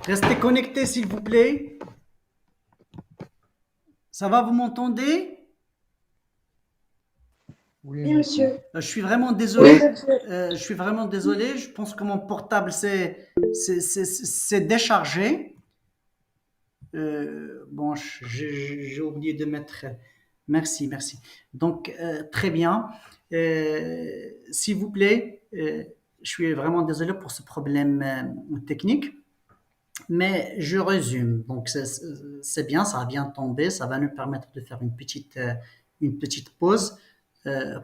Restez connectés, s'il vous plaît. Ça va, vous m'entendez? Oui, Oui, monsieur. monsieur. Je suis vraiment Oui, désolé. monsieur. Je suis vraiment désolé. Je pense que mon portable s'est déchargé. Bon, j'ai oublié de mettre. Merci, merci. Donc, très bien. S'il vous plaît, je suis vraiment désolé pour ce problème technique, mais je résume. Donc, c'est bien, ça vient de tomber. Ça va nous permettre de faire une petite pause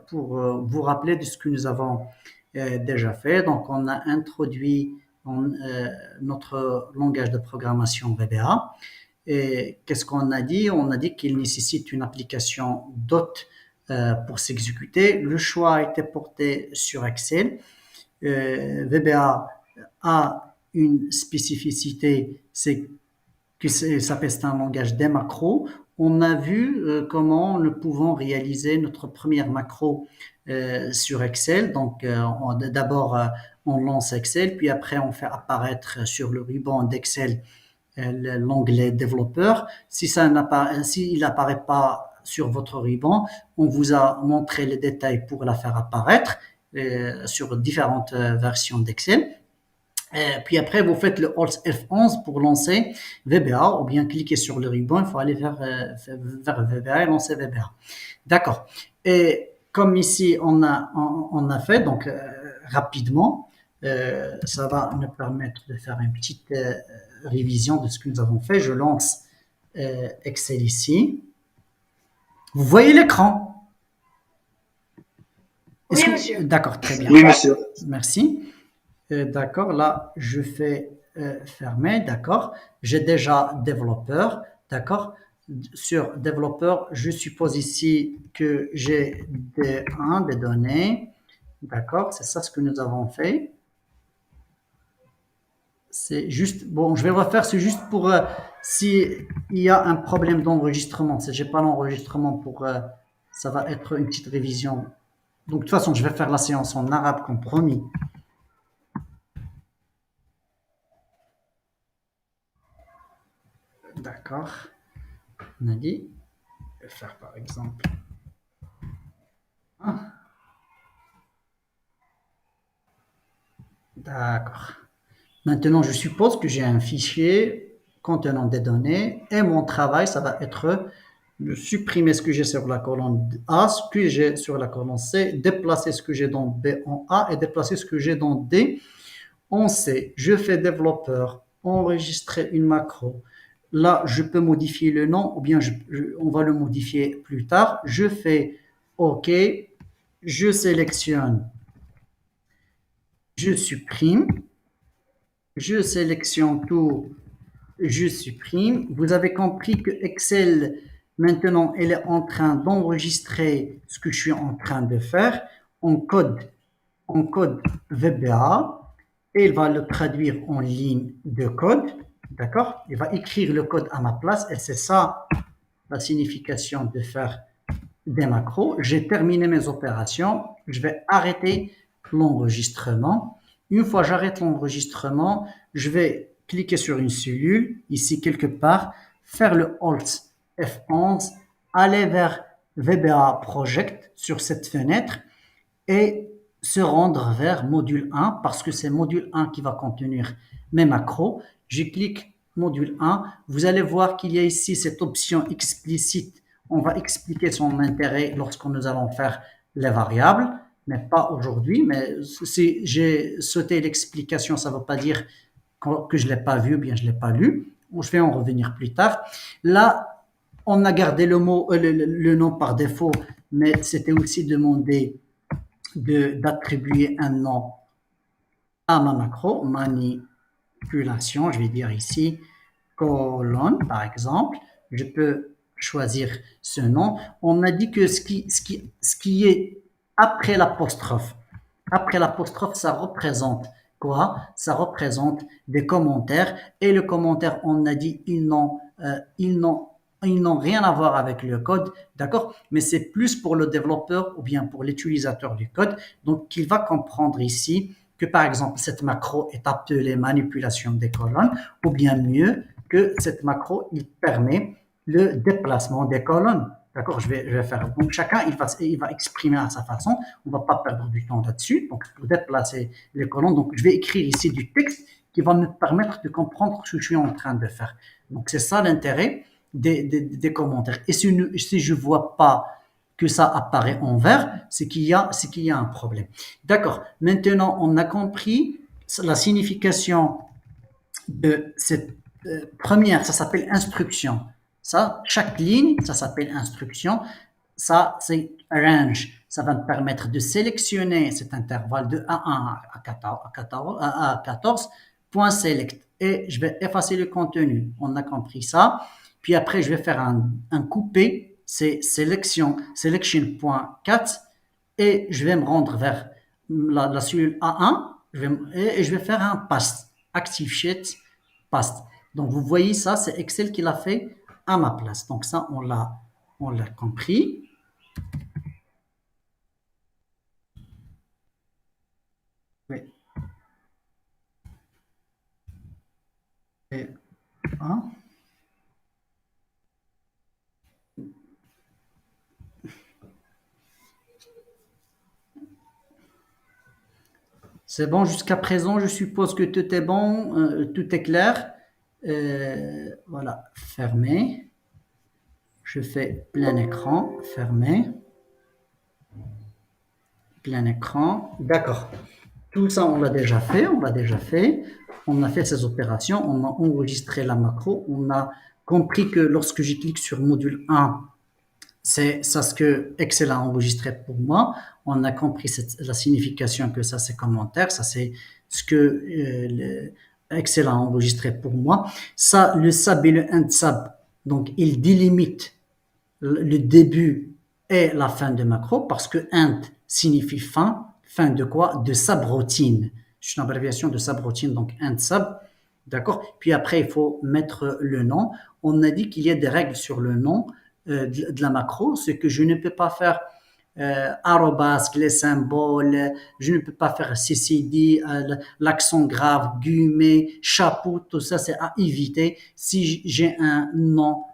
pour vous rappeler de ce que nous avons déjà fait. Donc, on a introduit notre langage de programmation VBA. Et qu'est-ce qu'on a dit? On a dit qu'il nécessite une application DOT pour s'exécuter. Le choix a été porté sur Excel. VBA a une spécificité, c'est que ça c'est un langage des macros. On a vu comment nous pouvons réaliser notre première macro sur Excel. Donc, d'abord, on lance Excel, puis après, on fait apparaître sur le ruban d'Excel l'onglet développeur. Si s'il n'apparaît pas sur votre ruban, on vous a montré les détails pour la faire apparaître sur différentes versions d'Excel. Puis après, vous faites le Alt F11 pour lancer VBA ou bien cliquer sur le ruban, il faut aller vers VBA et lancer VBA. D'accord. Et comme ici, on a fait, donc rapidement, ça va nous permettre de faire une petite révision de ce que nous avons fait. Je lance Excel ici. Vous voyez l'écran? Oui, monsieur. D'accord, très bien. Oui, monsieur. Merci. D'accord, là, je fais fermer, d'accord. J'ai déjà développeur, d'accord. Sur développeur, je suppose ici que j'ai des données, d'accord. C'est ça ce que nous avons fait. C'est juste, bon, je vais refaire, c'est juste pour s'il y a un problème d'enregistrement. Si j'ai pas l'enregistrement pour, ça va être une petite révision. Donc, de toute façon, je vais faire la séance en arabe comme promis. D'accord. On a dit, je vais faire par exemple. Ah, d'accord. Maintenant, je suppose que j'ai un fichier contenant des données et mon travail, ça va être de supprimer ce que j'ai sur la colonne A, ce que j'ai sur la colonne C, déplacer ce que j'ai dans B en A et déplacer ce que j'ai dans D en C. Je fais développeur, enregistrer une macro. Là, je peux modifier le nom ou bien on va le modifier plus tard. Je fais OK, je sélectionne, je supprime, je sélectionne tout, je supprime. Vous avez compris que Excel, maintenant, elle est en train d'enregistrer ce que je suis en train de faire en code VBA et il va le traduire en ligne de code. D'accord? Il va écrire le code à ma place et c'est ça la signification de faire des macros. J'ai terminé mes opérations. Je vais arrêter l'enregistrement. Une fois j'arrête l'enregistrement, je vais cliquer sur une cellule, ici quelque part, faire le Alt F11, aller vers VBA Project sur cette fenêtre et se rendre vers module 1 parce que c'est module 1 qui va contenir mes macros. Je clique module 1. Vous allez voir qu'il y a ici cette option explicite. On va expliquer son intérêt lorsque nous allons faire les variables, mais pas aujourd'hui. Mais si j'ai sauté l'explication, ça ne veut pas dire que je ne l'ai pas vu ou bien je ne l'ai pas lu. Je vais en revenir plus tard. Là, on a gardé le nom par défaut, mais c'était aussi demandé d'attribuer un nom à ma macro, manipulation, je vais dire ici, colonne, par exemple. Je peux choisir ce nom. On a dit que ce qui est après l'apostrophe, ça représente quoi? Ça représente des commentaires. Et le commentaire, on a dit, ils n'ont rien à voir avec le code, d'accord? Mais c'est plus pour le développeur ou bien pour l'utilisateur du code. Donc, il va comprendre ici que, par exemple, cette macro est appelée manipulation des colonnes, ou bien mieux, que cette macro, il permet le déplacement des colonnes. D'accord, je vais faire. Donc, chacun, il va exprimer à sa façon. On ne va pas perdre du temps là-dessus. Donc, pour déplacer les colonnes, donc, je vais écrire ici du texte qui va me permettre de comprendre ce que je suis en train de faire. Donc, c'est ça l'intérêt des commentaires. Et si je ne vois pas que ça apparaît en vert, c'est qu'il y a un problème. D'accord. Maintenant, on a compris la signification de cette première, ça s'appelle instruction. Ça, chaque ligne, ça s'appelle instruction. Ça, c'est range. Ça va me permettre de sélectionner cet intervalle de A1 à 14, point select. Et je vais effacer le contenu. On a compris ça. Puis après, je vais faire un coupé. C'est selection.4. Et je vais me rendre vers la cellule A1. Et je vais faire un paste. Active sheet paste. Donc, vous voyez ça, c'est Excel qui l'a fait à ma place. Donc, ça, on l'a compris. Oui. Et, hein? C'est bon jusqu'à présent, je suppose que tout est bon, tout est clair. Voilà, fermé. Je fais plein écran, fermé, plein écran. D'accord. Tout ça, on l'a déjà fait, on l'a déjà fait. On a fait ces opérations, on a enregistré la macro, on a compris que lorsque je clique sur module 1, c'est ça ce que Excel a enregistré pour moi. On a compris la signification que ça c'est commentaire, ça c'est ce que Excel a enregistré pour moi. Ça, le sub et le end sub, donc il délimite le début et la fin de macro parce que end signifie fin. Fin de quoi? De subroutine. C'est une abréviation de subroutine, donc end sub. D'accord. Puis après, il faut mettre le nom. On a dit qu'il y a des règles sur le nom de la macro, ce que je ne peux pas faire arrobasque, les symboles, je ne peux pas faire CCD, l'accent grave, guillemets, chapeau, tout ça c'est à éviter. Si j'ai un nom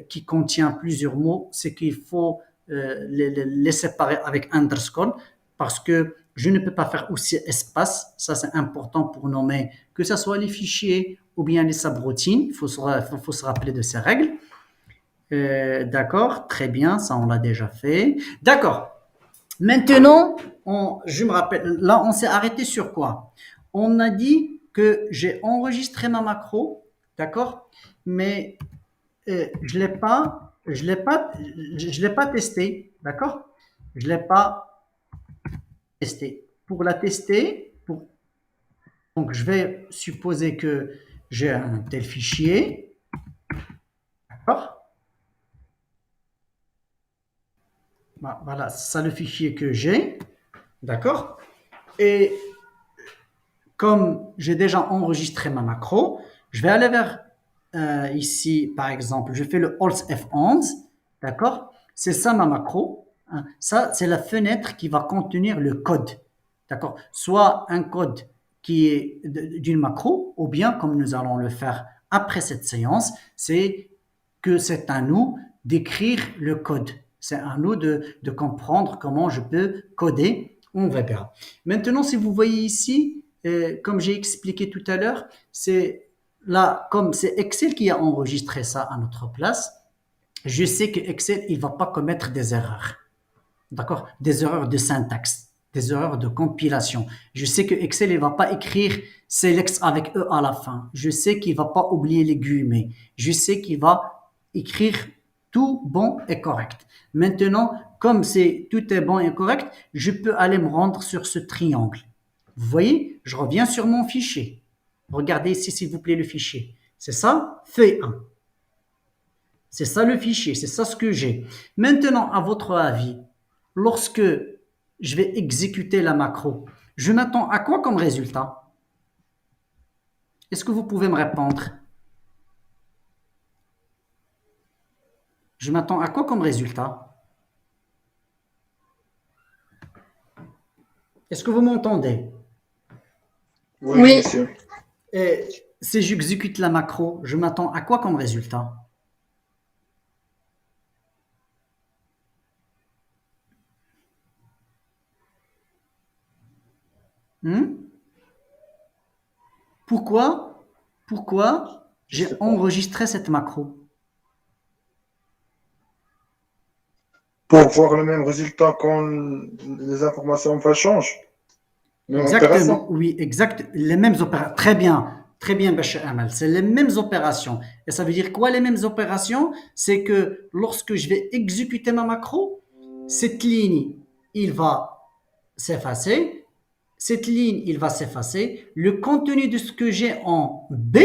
qui contient plusieurs mots, c'est qu'il faut les séparer avec underscore parce que je ne peux pas faire aussi espace, ça c'est important pour nommer que ce soit les fichiers ou bien les subroutines, faut se rappeler de ces règles. D'accord, très bien, ça on l'a déjà fait. D'accord, maintenant, je me rappelle, là on s'est arrêté sur quoi? On a dit que j'ai enregistré ma macro, d'accord, mais je l'ai pas testé, d'accord? Je l'ai pas testé. Pour la tester, donc je vais supposer que j'ai un tel fichier, d'accord? Voilà, c'est ça le fichier que j'ai, d'accord? Et comme j'ai déjà enregistré ma macro, je vais aller vers ici, par exemple, je fais le Alt F11, d'accord? C'est ça ma macro. Hein. Ça, c'est la fenêtre qui va contenir le code, d'accord? Soit un code qui est d'une macro, ou bien, comme nous allons le faire après cette séance, c'est que c'est à nous d'écrire le code. C'est à nous de comprendre comment je peux coder. On verra. Maintenant, si vous voyez ici, comme j'ai expliqué tout à l'heure, c'est là, comme c'est Excel qui a enregistré ça à notre place, je sais que Excel, il va pas commettre des erreurs. D'accord? Des erreurs de syntaxe, des erreurs de compilation. Je sais que Excel, il va pas écrire select avec E à la fin. Je sais qu'il va pas oublier les guillemets. Je sais qu'il va écrire tout bon et correct. Maintenant, comme c'est tout est bon et correct, je peux aller me rendre sur ce triangle. Vous voyez, je reviens sur mon fichier. Regardez ici, s'il vous plaît, le fichier. C'est ça, feuille 1. C'est ça le fichier, c'est ça ce que j'ai. Maintenant, à votre avis, lorsque je vais exécuter la macro, je m'attends à quoi comme résultat? Est-ce que vous pouvez me répondre? Je m'attends à quoi comme résultat? Est-ce que vous m'entendez? Oui, Oui, monsieur. Et si j'exécute la macro, je m'attends à quoi comme résultat? Hmm? Pourquoi? Pourquoi Je j'ai sais pas. enregistré cette macro? Pour voir le même résultat quand les informations changent, même Exactement, opération. oui, exact. Les mêmes opérations. Très bien, Bachar Amal. C'est les mêmes opérations. Et ça veut dire quoi les mêmes opérations? C'est que lorsque je vais exécuter ma macro, cette ligne, il va s'effacer. Cette ligne, il va s'effacer. Le contenu de ce que j'ai en B,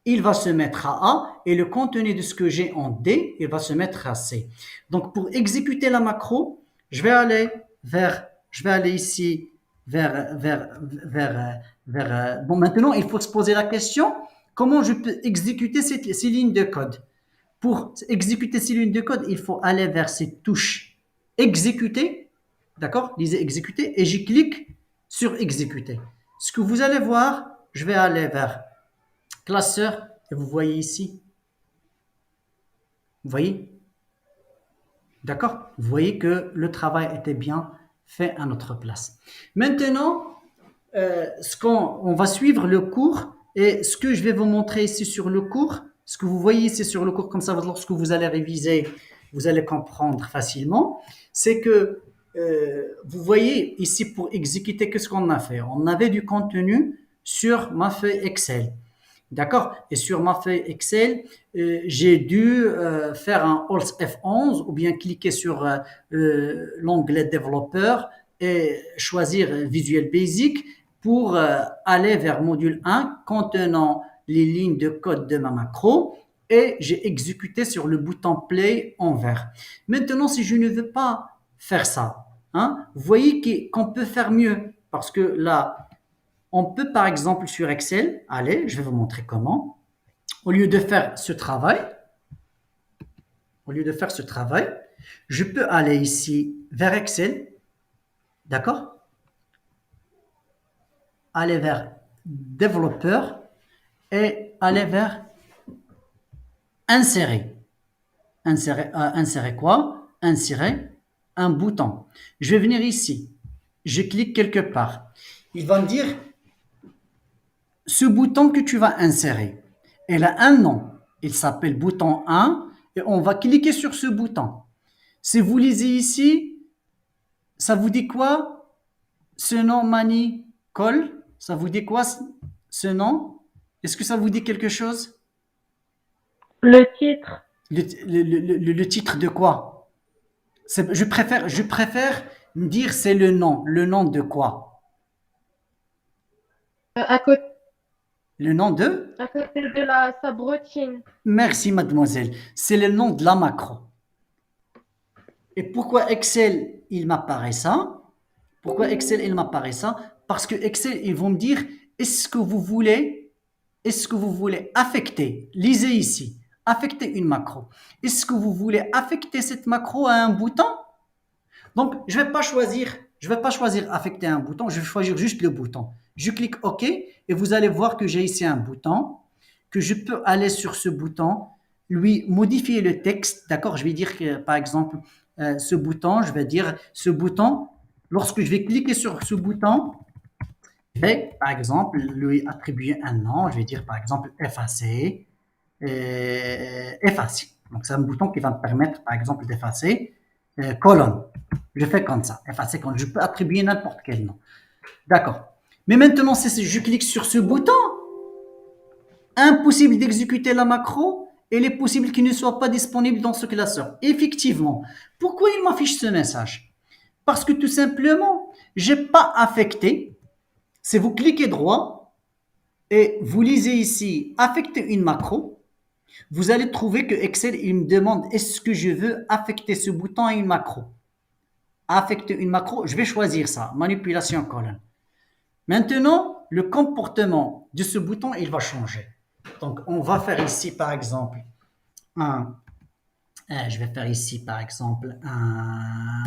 il va se mettre à A et le contenu de ce que j'ai en D, il va se mettre à C. Donc, pour exécuter la macro, je vais aller ici vers. Bon, maintenant, il faut se poser la question comment je peux exécuter ces lignes de code. Pour exécuter ces lignes de code, il faut aller vers ces touches exécuter, d'accord? Lisez exécuter et je clique sur exécuter. Ce que vous allez voir, je vais aller vers classeur, et vous voyez ici, vous voyez, d'accord? Vous voyez que le travail était bien fait à notre place. Maintenant, on va suivre le cours et ce que je vais vous montrer ici sur le cours, ce que vous voyez ici sur le cours, comme ça, lorsque vous allez réviser, vous allez comprendre facilement, c'est que vous voyez ici pour exécuter, qu'est-ce qu'on a fait? On avait du contenu sur ma feuille Excel. D'accord. Et sur ma feuille Excel, j'ai dû faire un Alt F11 ou bien cliquer sur l'onglet développeur et choisir Visual Basic pour aller vers module 1 contenant les lignes de code de ma macro et j'ai exécuté sur le bouton play en vert. Maintenant, si je ne veux pas faire ça, hein, vous voyez qu'on peut faire mieux parce que là, on peut par exemple sur Excel, allez, je vais vous montrer comment. Au lieu de faire ce travail, au lieu de faire ce travail, je peux aller ici vers Excel, d'accord? Aller vers développeur et aller vers insérer. Insérer quoi? Insérer un bouton. Je vais venir ici. Je clique quelque part. Il va me dire ce bouton que tu vas insérer. Il a un nom. Il s'appelle bouton 1 et on va cliquer sur ce bouton. Si vous lisez ici, ça vous dit quoi? Ce nom Mani Col, ça vous dit quoi ce nom? Est-ce que ça vous dit quelque chose? le titre. Le titre de quoi? Je préfère me dire c'est le nom. Le nom de quoi? À côté, Le nom de? à côté de la sabrotine. Merci mademoiselle. C'est le nom de la macro. Et pourquoi Excel, il m'apparaît ça? Pourquoi Excel, il m'apparaît ça? Parce que Excel, ils vont me dire, est-ce que vous voulez affecter, lisez ici, affecter une macro. Est-ce que vous voulez affecter cette macro à un bouton? Donc, je vais pas choisir affecter un bouton, je vais choisir juste le bouton. Je clique OK et vous allez voir que j'ai ici un bouton, que je peux aller sur ce bouton, lui modifier le texte, d'accord? Je vais dire que, par exemple, ce bouton, je vais dire ce bouton, lorsque je vais cliquer sur ce bouton, je vais, par exemple, lui attribuer un nom, je vais dire, par exemple, effacer, effacer. Donc, c'est un bouton qui va me permettre, par exemple, d'effacer colonne. Je fais comme ça, effacer colonne. Je peux attribuer n'importe quel nom. D'accord. Mais maintenant, si je clique sur ce bouton, impossible d'exécuter la macro, et il est possible qu'il ne soit pas disponible dans ce classeur. Effectivement. Pourquoi il m'affiche ce message? Parce que tout simplement, je n'ai pas affecté. Si vous cliquez droit et vous lisez ici affecter une macro, vous allez trouver que Excel il me demande est-ce que je veux affecter ce bouton à une macro. Affecter une macro, je vais choisir ça, manipulation colonne. Maintenant, le comportement de ce bouton, il va changer. Donc, on va faire ici, par exemple, un, je vais faire ici, par exemple, un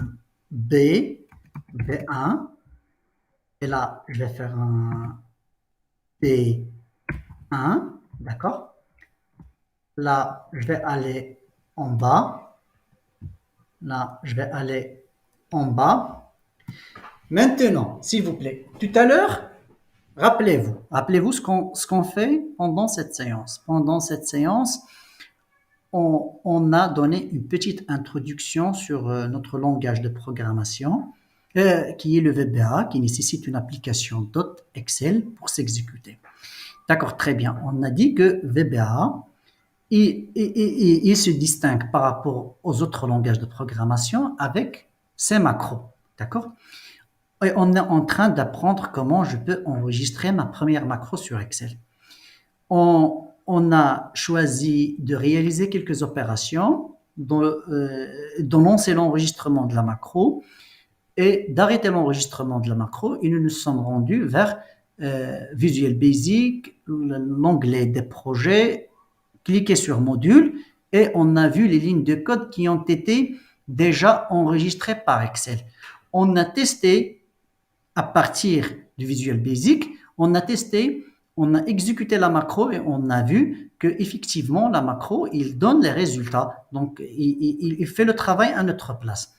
B, B1. Et là, je vais faire un P1, d'accord? Là, je vais aller en bas. Là, je vais aller en bas. Maintenant, s'il vous plaît, tout à l'heure, rappelez-vous ce qu'on fait pendant cette séance. Pendant cette séance, on a donné une petite introduction sur notre langage de programmation, qui est le VBA, qui nécessite une application .excel pour s'exécuter. D'accord, très bien. On a dit que VBA, il se distingue par rapport aux autres langages de programmation avec ses macros. D'accord? Et on est en train d'apprendre comment je peux enregistrer ma première macro sur Excel. On a choisi de réaliser quelques opérations, de lancer l'enregistrement de la macro et d'arrêter l'enregistrement de la macro, et nous nous sommes rendus vers Visual Basic, l'onglet des projets, cliquer sur module, et on a vu les lignes de code qui ont été déjà enregistrées par Excel. On a testé à partir du Visual Basic, on a exécuté la macro et on a vu que effectivement la macro, il donne les résultats. Donc, il fait le travail à notre place.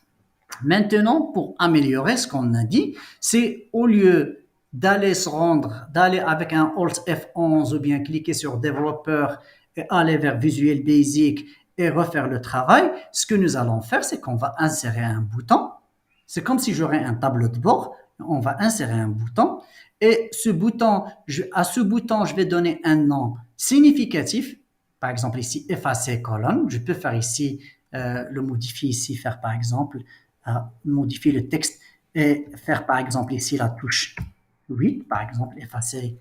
Maintenant, pour améliorer ce qu'on a dit, c'est au lieu d'aller avec un Alt F11 ou bien cliquer sur développeur et aller vers Visual Basic et refaire le travail, ce que nous allons faire, c'est qu'on va insérer un bouton. C'est comme si j'aurais un tableau de bord. On va insérer un bouton et à ce bouton, je vais donner un nom significatif. Par exemple, ici, effacer colonne. Je peux faire ici, le modifier ici, faire par exemple, modifier le texte et faire par exemple ici la touche 8, par exemple, effacer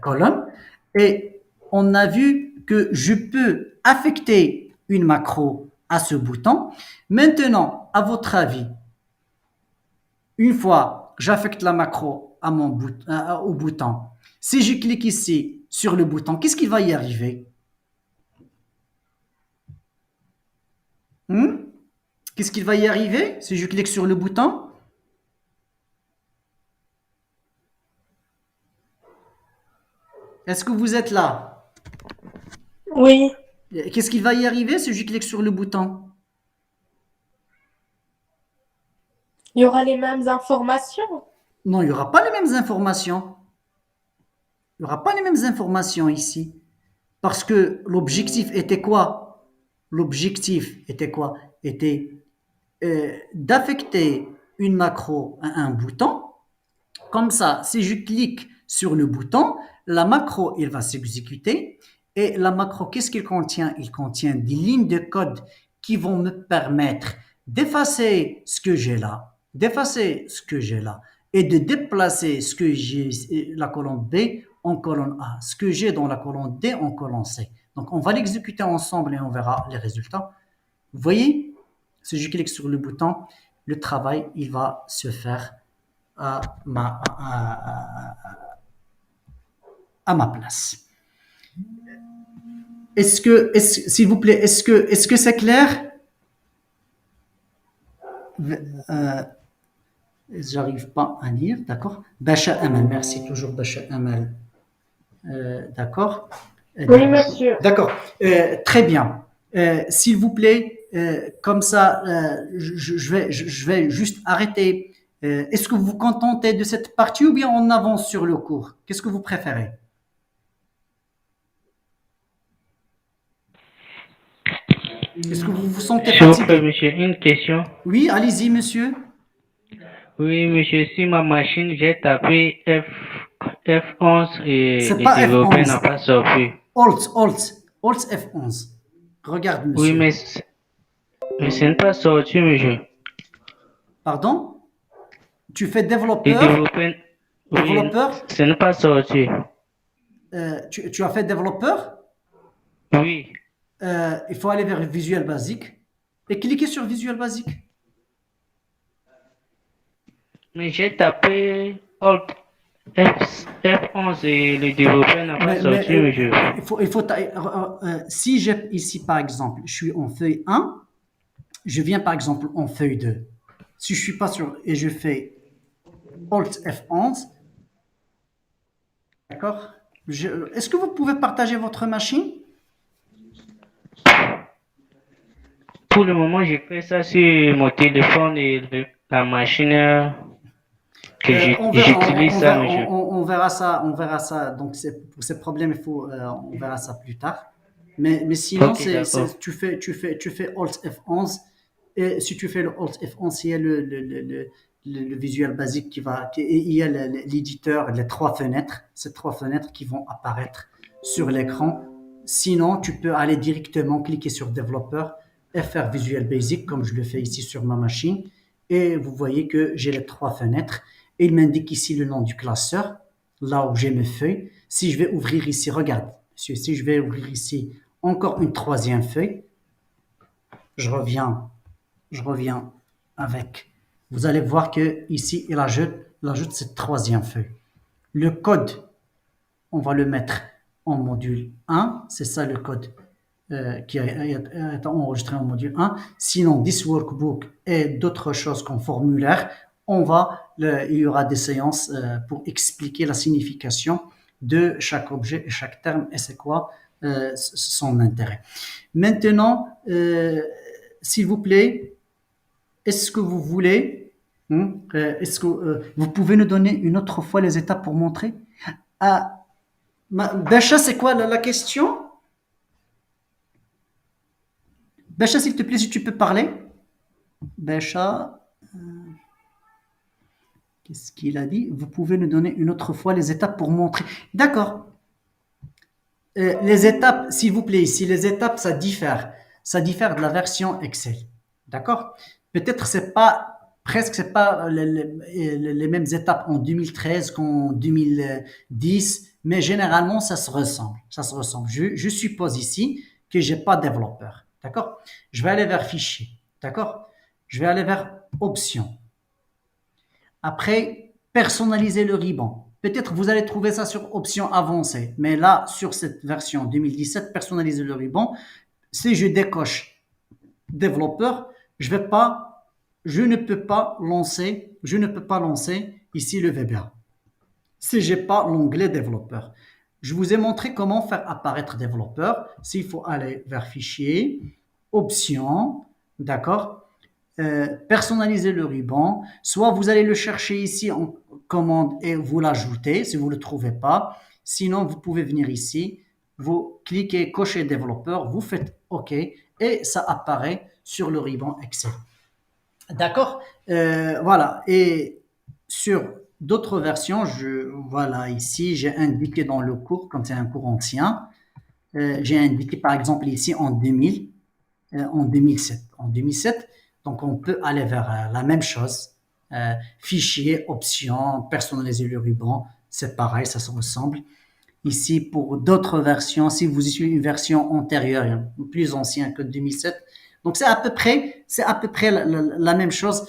colonne. Et on a vu que je peux affecter une macro à ce bouton. Maintenant, à votre avis, une fois j'affecte la macro au bouton, si je clique ici sur le bouton, qu'est-ce qui va y arriver? Qu'est-ce qu'il va y arriver si je clique sur le bouton? Est-ce que vous êtes là? Oui. Qu'est-ce qu'il va y arriver si je clique sur le bouton? Il y aura les mêmes informations. Non, il n'y aura pas les mêmes informations. Il n'y aura pas les mêmes informations ici. Parce que l'objectif était quoi? L'objectif était quoi? Était d'affecter une macro à un bouton. Comme ça, si je clique sur le bouton, la macro, elle va s'exécuter. Et la macro, qu'est-ce qu'il contient? Il contient des lignes de code qui vont me permettre d'effacer ce que j'ai là, et de déplacer ce que j'ai, la colonne B en colonne A, ce que j'ai dans la colonne D en colonne C. Donc, on va l'exécuter ensemble et on verra les résultats. Vous voyez, si je clique sur le bouton, le travail, il va se faire à ma place. S'il vous plaît, est-ce que c'est clair? J'arrive pas à lire, d'accord. Bacha Amal, merci, toujours Bacha Amal. D'accord. Oui, monsieur. D'accord, très bien. S'il vous plaît, comme ça, je vais juste arrêter. Est-ce que vous vous contentez de cette partie ou bien on avance sur le cours? Qu'est-ce que vous préférez? Est-ce que vous vous sentez S'il vous plaît, fatigué? monsieur, une question. Oui, allez-y, monsieur. Oui, monsieur, sur ma machine, j'ai tapé F11 et C'est le pas développeur F11. n'a pas sorti. Alt F11. Regarde, monsieur. Oui, mais ce n'est pas sorti, monsieur. Pardon? Tu fais Le développeur? développeur, oui, Développeur? ce n'est pas sorti. Tu as fait développeur? Oui, Il faut aller vers Visual Basic et cliquer sur Visual Basic. mais j'ai tapé Alt F11 et le développeur n'a pas sorti, monsieur. Si j'ai ici, par exemple, je suis en feuille 1, je viens par exemple en feuille 2. Si je suis pas sûr et je fais Alt F11. D'accord? Est-ce que vous pouvez partager votre machine? Pour le moment, je fais ça sur mon téléphone et la machine que On verra, j'utilise on ça, verra, mais je... on verra ça, on verra ça. Donc, pour ces problèmes, on verra ça plus tard. Mais sinon, Ok, d'accord. tu fais Alt F11. Et si tu fais le Alt F11, il y a le visuel basique il y a l'éditeur, les trois fenêtres, ces trois fenêtres qui vont apparaître sur l'écran. Sinon, tu peux aller directement cliquer sur développeur et faire Visual Basic, comme je le fais ici sur ma machine. Et vous voyez que j'ai les trois fenêtres. Et il m'indique ici le nom du classeur, là où j'ai mes feuilles. Si je vais ouvrir ici, regarde, monsieur, si je vais ouvrir ici encore une troisième feuille, je reviens, je reviens avec. Vous allez voir que ici, il ajoute cette troisième feuille. Le code, on va le mettre en module 1, c'est ça le code qui est enregistré en module 1. Sinon, this workbook et d'autres choses comme formulaire, il y aura des séances pour expliquer la signification de chaque objet et chaque terme et c'est quoi son intérêt. Maintenant, s'il vous plaît, est-ce que vous voulez, est-ce que vous pouvez nous donner une autre fois les étapes pour montrer? Ah, Bacha, c'est quoi la question? Bacha, s'il te plaît, si tu peux parler. Bacha, qu'est-ce qu'il a dit? Vous pouvez nous donner une autre fois les étapes pour montrer. D'accord. Les étapes, s'il vous plaît, ici, les étapes, ça diffère. Ça diffère de la version Excel. D'accord? Peut-être c'est pas, presque c'est pas les mêmes étapes en 2013 qu'en 2010, mais généralement, ça se ressemble. Ça se ressemble. Je suppose ici que j'ai pas développeur. D'accord? Je vais aller vers fichier. D'accord? Je vais aller vers options. Après, personnaliser le ruban. Peut-être vous allez trouver ça sur option avancée, mais là, sur cette version 2017, personnaliser le ruban, si je décoche développeur, je ne peux pas lancer ici le VBA. Si j'ai pas l'onglet développeur. Je vous ai montré comment faire apparaître développeur. S'il faut aller vers fichier, options, d'accord, personnaliser le ruban. Soit vous allez le chercher ici en commande et vous l'ajoutez si vous ne le trouvez pas. Sinon, vous pouvez venir ici, vous cliquez cocher développeur, vous faites OK et ça apparaît sur le ruban Excel. D'accord. Voilà. Et sur d'autres versions, voilà, ici, j'ai indiqué dans le cours, comme c'est un cours ancien, j'ai indiqué par exemple ici en 2000, en 2007. En 2007, donc on peut aller vers la même chose. Fichier, options, personnaliser le ruban, c'est pareil, ça se ressemble. Ici, pour d'autres versions, si vous utilisez une version antérieure, plus ancienne que 2007, donc c'est à peu près la même chose.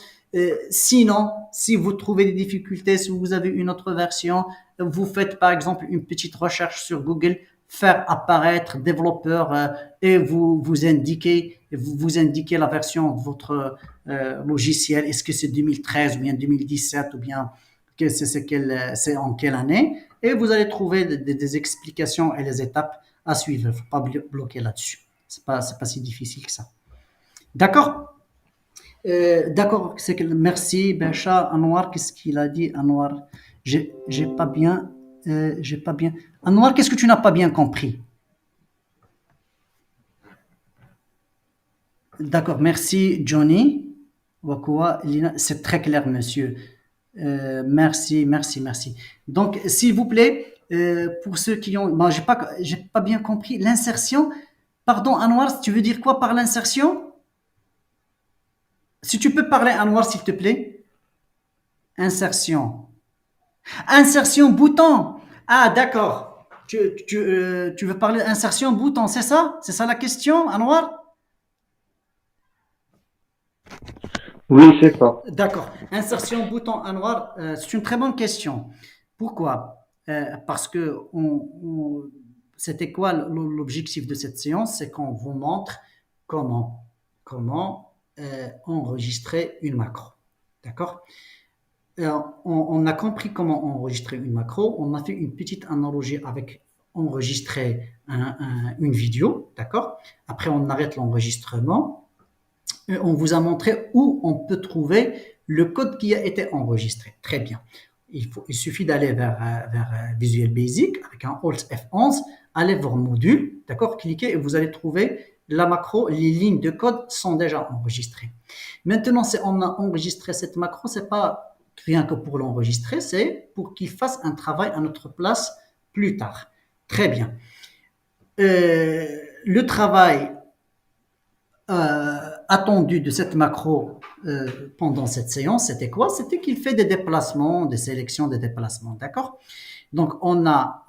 Sinon, si vous trouvez des difficultés, si vous avez une autre version, vous faites par exemple une petite recherche sur Google, faire apparaître développeur et vous indiquez la version de votre logiciel. Est-ce que c'est 2013 ou bien 2017 ou bien c'est en quelle année? Et vous allez trouver des explications et les étapes à suivre. Il ne faut pas bloquer là-dessus. C'est pas si difficile que ça. D'accord? D'accord, merci Bencha. Anwar, qu'est-ce qu'il a dit? Anwar, j'ai pas bien, j'ai pas bien. Anwar, qu'est-ce que tu n'as pas bien compris? D'accord, merci Johnny. Wakoua, c'est très clair, monsieur. Merci. Donc, s'il vous plaît, pour ceux qui ont, bon, j'ai pas bien compris l'insertion. Pardon, Anwar, tu veux dire quoi par l'insertion? Si tu peux parler, Anwar, s'il te plaît. Insertion. Insertion bouton. Ah, d'accord. Tu veux parler d'insertion bouton, c'est ça? C'est ça la question, Anwar? Oui, c'est ça. D'accord. Insertion bouton Anwar, c'est une très bonne question. Pourquoi? Parce que c'était quoi l'objectif de cette séance? C'est qu'on vous montre comment enregistrer une macro. D'accord? on a compris comment enregistrer une macro. On a fait une petite analogie avec enregistrer une vidéo, d'accord? Après, on arrête l'enregistrement. Et on vous a montré où on peut trouver le code qui a été enregistré. Très bien. Il suffit d'aller vers Visual Basic avec un Alt F11, allez vers Module, d'accord? Cliquez et vous allez trouver la macro, les lignes de code sont déjà enregistrées. Maintenant, si on a enregistré cette macro, c'est pas rien que pour l'enregistrer, c'est pour qu'il fasse un travail à notre place plus tard. Très bien. Le travail attendu de cette macro pendant cette séance, c'était quoi? C'était qu'il fait des déplacements, des sélections, des déplacements, d'accord? Donc, on a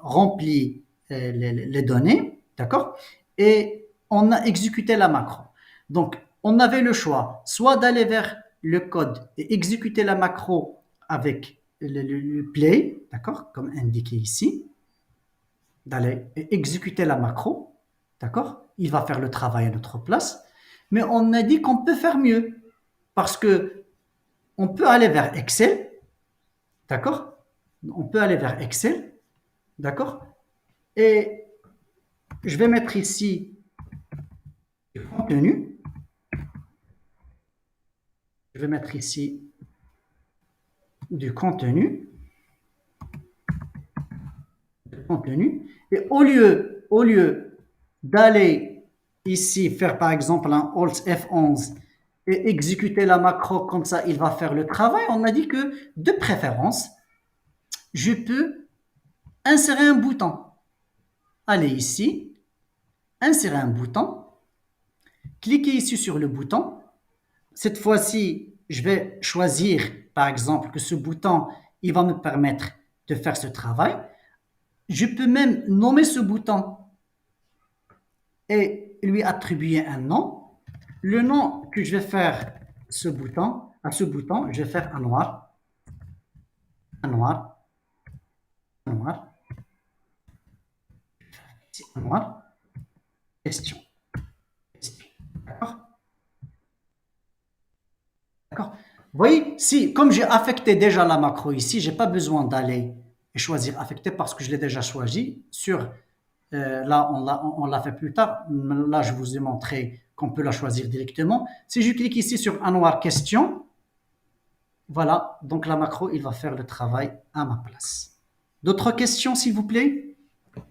rempli les données, d'accord? Et on a exécuté la macro. Donc, on avait le choix, soit d'aller vers le code et exécuter la macro avec le play, d'accord? Comme indiqué ici, d'aller exécuter la macro, d'accord? Il va faire le travail à notre place. Mais on a dit qu'on peut faire mieux parce que on peut aller vers Excel, d'accord? On peut aller vers Excel, d'accord? Et je vais mettre ici du contenu. Je vais mettre ici du contenu. Et au lieu d'aller ici faire par exemple un Alt F11 et exécuter la macro comme ça, il va faire le travail, on a dit que de préférence, je peux insérer un bouton. Allez ici, insérer un bouton, cliquez ici sur le bouton. Cette fois-ci, je vais choisir par exemple que ce bouton, il va me permettre de faire ce travail. Je peux même nommer ce bouton et lui attribuer un nom. Le nom que je vais faire à ce bouton, je vais faire un noir, un noir, un noir, un noir, question. D'accord? D'accord? Vous voyez, si, comme j'ai affecté déjà la macro ici, je n'ai pas besoin d'aller et choisir affecter parce que je l'ai déjà choisi sur là, on l'a fait plus tard. Là, je vous ai montré qu'on peut la choisir directement. Si je clique ici sur Anwar question, voilà, donc la macro, il va faire le travail à ma place. D'autres questions, s'il vous plaît?